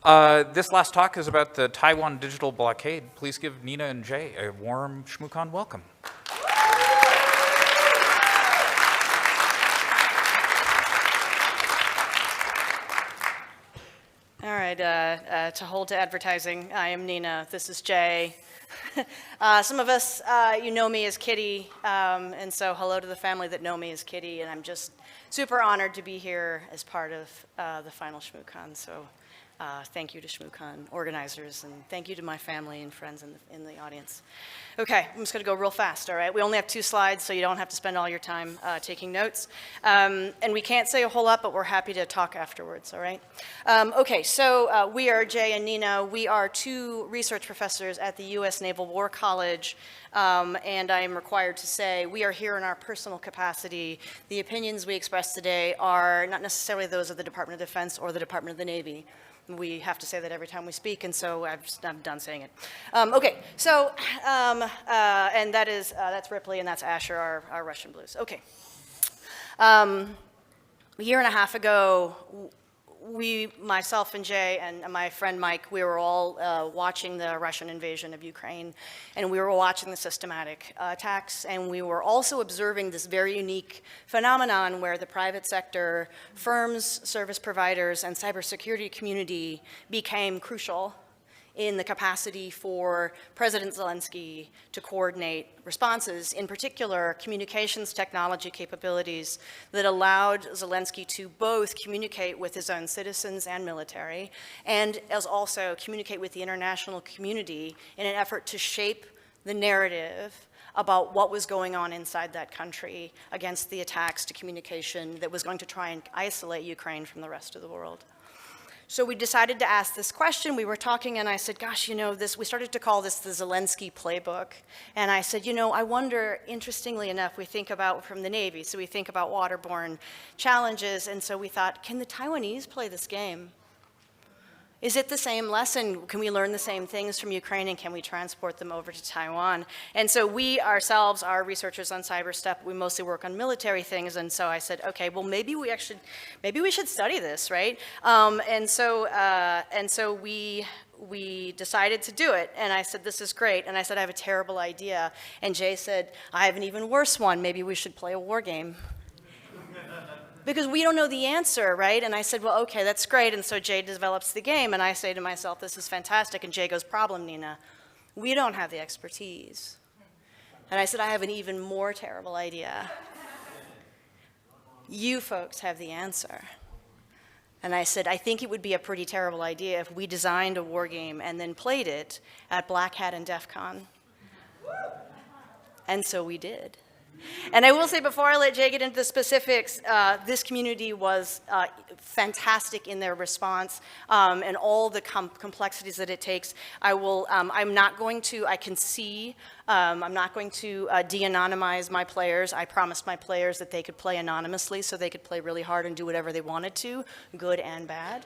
This last talk is about the Taiwan digital blockade. Please give Nina and Jay a warm ShmooCon welcome. All right, to hold to advertising, I am Nina, this is Jay. Some of us, you know me as Kitty, and so hello to the family that know me as Kitty, and I'm just super honored to be here as part of the final ShmooCon, so thank you to ShmooCon organizers, and thank you to my family and friends in the audience. Okay, I'm just going to go real fast, all right? We only have 2 slides, so you don't have to spend all your time taking notes. And we can't say a whole lot, but we're happy to talk afterwards, all right? Okay, so we are Jay and Nina. We are 2 research professors at the U.S. Naval War College, and I am required to say we are here in our personal capacity. The opinions we express today are not necessarily those of the Department of Defense or the Department of the Navy. We have to say that every time we speak, and so I'm done saying it. Okay, so, and that's Ripley, and that's Asher, our Russian blues. Okay. A year and a half ago, myself and Jay and my friend Mike, we were all watching the Russian invasion of Ukraine, and we were watching the systematic attacks, and we were also observing this very unique phenomenon where the private sector, firms, service providers, and cybersecurity community became crucial in the capacity for President Zelensky to coordinate responses, in particular communications technology capabilities that allowed Zelensky to both communicate with his own citizens and military, and as also communicate with the international community in an effort to shape the narrative about what was going on inside that country against the attacks to communication that was going to try and isolate Ukraine from the rest of the world. So we decided to ask this question. We were talking, and I said, gosh, you know, we started to call this the Zelensky playbook. And I said, you know, I wonder, interestingly enough, we think about from the Navy, so we think about waterborne challenges, and so we thought, can the Taiwanese play this game? Is it the same lesson? Can we learn the same things from Ukraine, and can we transport them over to Taiwan? And so we ourselves are researchers on cyber stuff. We mostly work on military things, and so I said, okay, well maybe we should study this, right? And so we decided to do it, and I said, this is great, and I said, I have a terrible idea, and Jay said, I have an even worse one. Maybe we should play a war game. Because we don't know the answer, right? And I said, well, okay, that's great. And so Jay develops the game, and I say to myself, this is fantastic. And Jay goes, problem, Nina, we don't have the expertise. And I said, I have an even more terrible idea. You folks have the answer. And I said, I think it would be a pretty terrible idea if we designed a war game and then played it at Black Hat and DEF CON. And so we did. And I will say, before I let Jay get into the specifics, this community was fantastic in their response and all the complexities that it takes. I'm not going to de-anonymize my players. I promised my players that they could play anonymously, so they could play really hard and do whatever they wanted to, good and bad.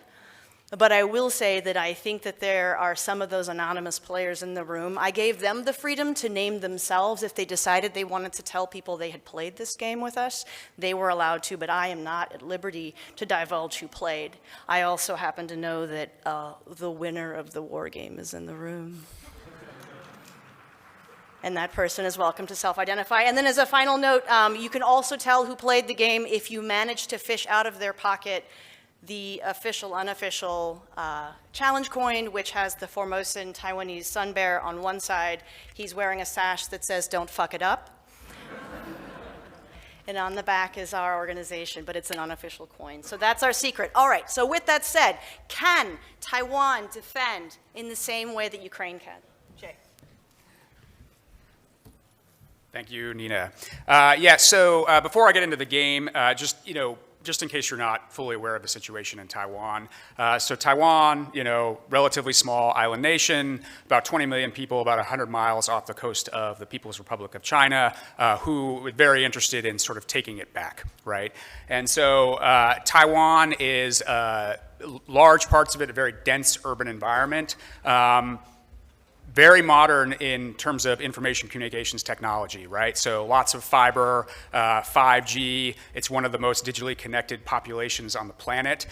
But I will say that I think that there are some of those anonymous players in the room. I gave them the freedom to name themselves. If they decided they wanted to tell people they had played this game with us, they were allowed to, but I am not at liberty to divulge who played. I also happen to know that the winner of the war game is in the room. And that person is welcome to self-identify. And then as a final note, you can also tell who played the game if you manage to fish out of their pocket the official, unofficial challenge coin, which has the Formosan Taiwanese sun bear on one side. He's wearing a sash that says, don't fuck it up. And on the back is our organization, but it's an unofficial coin. So that's our secret. All right, so with that said, can Taiwan defend in the same way that Ukraine can? Jay. Thank you, Nina. Yeah, so before I get into the game, just in case you're not fully aware of the situation in Taiwan. So Taiwan, relatively small island nation, about 20 million people, about 100 miles off the coast of the People's Republic of China, who are very interested in sort of taking it back, right? And so Taiwan is large parts of it a very dense urban environment. very modern in terms of information communications technology, right? So lots of fiber, 5G. It's one of the most digitally connected populations on the planet.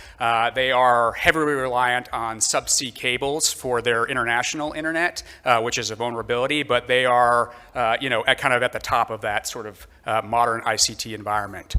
They are heavily reliant on subsea cables for their international internet, which is a vulnerability, but they are, kind of at the top of that sort of modern ICT environment.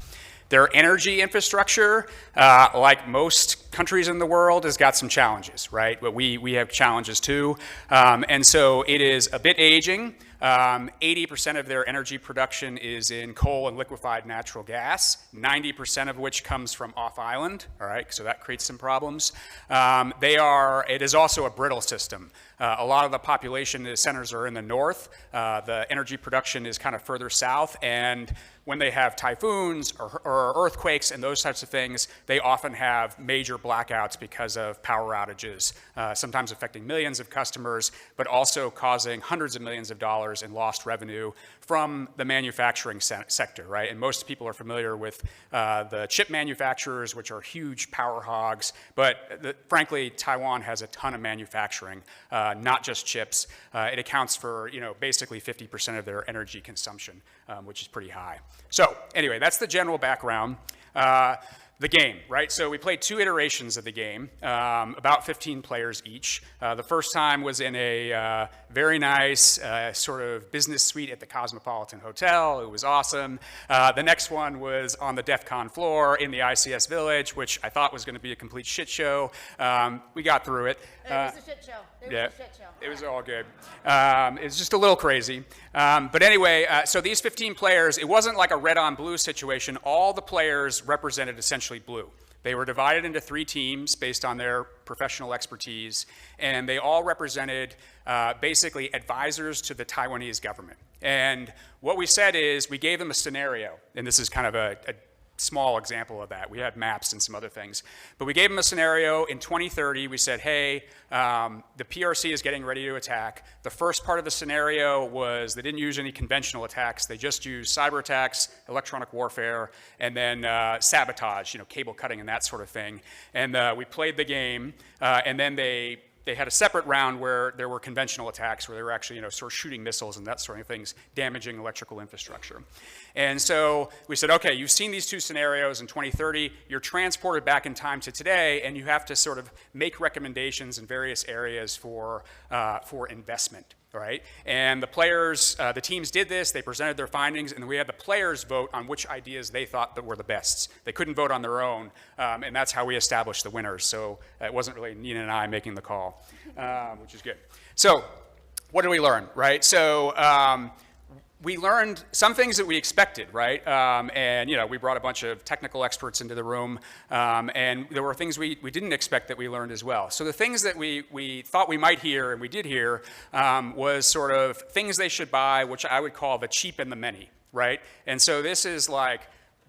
Their energy infrastructure, like most countries in the world, has got some challenges, right? But we have challenges too. And so it is a bit aging. 80% of their energy production is in coal and liquefied natural gas, 90% of which comes from off-island, all right? So that creates some problems. It is also a brittle system. A lot of the population centers are in the north. The energy production is kind of further south, and when they have typhoons or earthquakes and those types of things, they often have major blackouts because of power outages, sometimes affecting millions of customers, but also causing hundreds of millions of dollars in lost revenue from the manufacturing sector, right? And most people are familiar with the chip manufacturers, which are huge power hogs, but frankly, Taiwan has a ton of manufacturing, not just chips. It accounts for, basically 50% of their energy consumption, which is pretty high. So anyway, that's the general background. The game, right? So we played 2 iterations of the game, about 15 players each. The first time was in a very nice sort of business suite at the Cosmopolitan Hotel. It was awesome. The next one was on the DEF CON floor in the ICS Village, which I thought was going to be a complete shit show. We got through it. It was a shit show. It was a shit show. It was all good. It was just a little crazy. But anyway, so these 15 players, it wasn't like a red on blue situation. All the players represented essentially blue. They were divided into 3 teams based on their professional expertise, and they all represented basically advisors to the Taiwanese government. And what we said is we gave them a scenario, and this is kind of a small example of that. We had maps and some other things. But we gave them a scenario in 2030. We said, hey, the PRC is getting ready to attack. The first part of the scenario was they didn't use any conventional attacks. They just used cyber attacks, electronic warfare, and then sabotage, cable cutting and that sort of thing. And we played the game, and then they had a separate round where there were conventional attacks where they were actually, sort of shooting missiles and that sort of things, damaging electrical infrastructure. And so we said, okay, you've seen these 2 scenarios in 2030, you're transported back in time to today, and you have to sort of make recommendations in various areas for investment. Right? And the players, the teams did this, they presented their findings, and we had the players vote on which ideas they thought that were the best. They couldn't vote on their own, and that's how we established the winners. So it wasn't really Nina and I making the call, which is good. So what did we learn, right? So we learned some things that we expected, right? And we brought a bunch of technical experts into the room, and there were things we didn't expect that we learned as well. So the things that we thought we might hear, and we did hear, was sort of things they should buy, which I would call the cheap and the many, right? And so this is like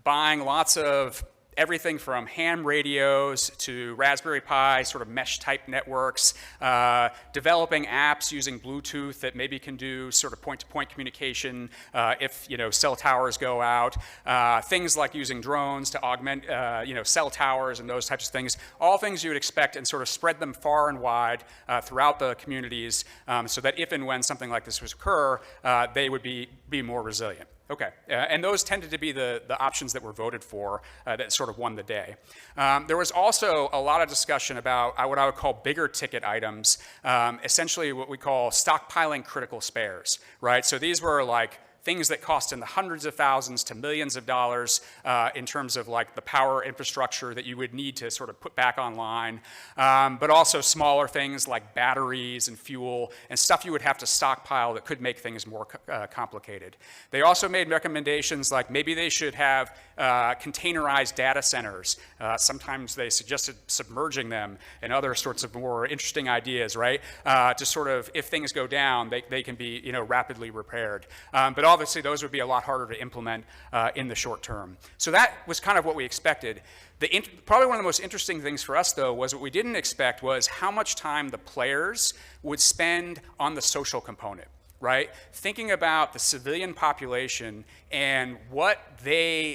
buying lots of everything from ham radios to Raspberry Pi, sort of mesh-type networks, developing apps using Bluetooth that maybe can do sort of point-to-point communication if cell towers go out, things like using drones to augment cell towers and those types of things, all things you would expect, and sort of spread them far and wide throughout the communities so that if and when something like this was occur, they would be more resilient. Okay, and those tended to be the options that were voted for that sort of won the day. There was also a lot of discussion about what I would call bigger ticket items, essentially what we call stockpiling critical spares, right? So these were like things that cost in the hundreds of thousands to millions of dollars in terms of like the power infrastructure that you would need to sort of put back online, but also smaller things like batteries and fuel and stuff you would have to stockpile that could make things more complicated. They also made recommendations like maybe they should have containerized data centers. Sometimes they suggested submerging them and other sorts of more interesting ideas, right? To sort of, if things go down, they can be rapidly repaired. But obviously those would be a lot harder to implement in the short term. So that was kind of what we expected. Probably one of the most interesting things for us, though, was what we didn't expect was how much time the players would spend on the social component. right? Thinking about the civilian population and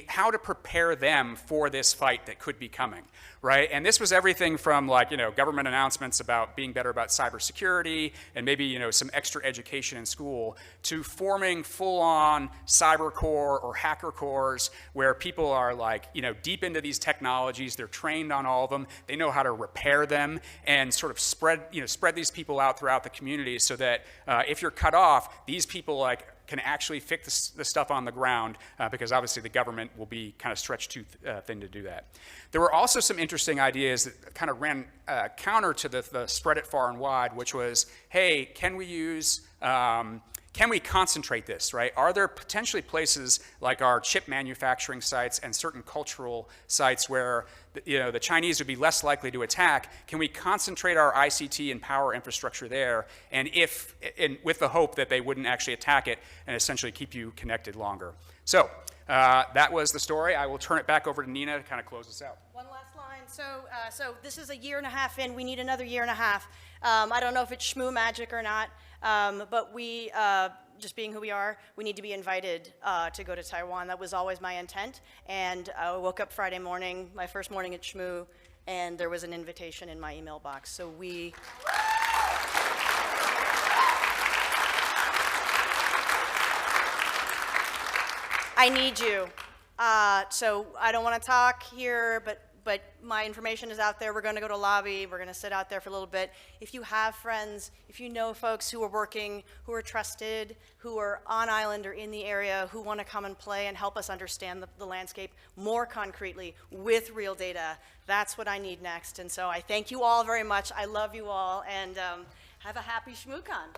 how to prepare them for this fight that could be coming, right? And this was everything from like, government announcements about being better about cybersecurity and maybe, some extra education in school to forming full-on cyber corps or hacker corps where people are like, deep into these technologies, they're trained on all of them, they know how to repair them and sort of spread these people out throughout the community so that if you're cut off, these people can actually fix the stuff on the ground because obviously the government will be kind of stretched too thin to do that. There were also some interesting ideas that kind of ran counter to the spread it far and wide, which was, hey, can we concentrate this, right? Are there potentially places like our chip manufacturing sites and certain cultural sites where the Chinese would be less likely to attack? Can we concentrate our ICT and power infrastructure there, and with the hope that they wouldn't actually attack it and essentially keep you connected longer? So that was the story. I will turn it back over to Nina to kind of close us out. One last line. So this is a year and a half in. We need another year and a half. I don't know if it's Shmoo magic or not, but we, just being who we are, we need to be invited to go to Taiwan. That was always my intent. And I woke up Friday morning, my first morning at Shmoo, and there was an invitation in my email box. So I need you. So I don't want to talk here, but my information is out there. We're going to go to lobby. We're going to sit out there for a little bit. If you have friends, if you know folks who are working, who are trusted, who are on island or in the area, who want to come and play and help us understand the landscape more concretely with real data, that's what I need next. And so I thank you all very much. I love you all, and have a happy ShmooCon.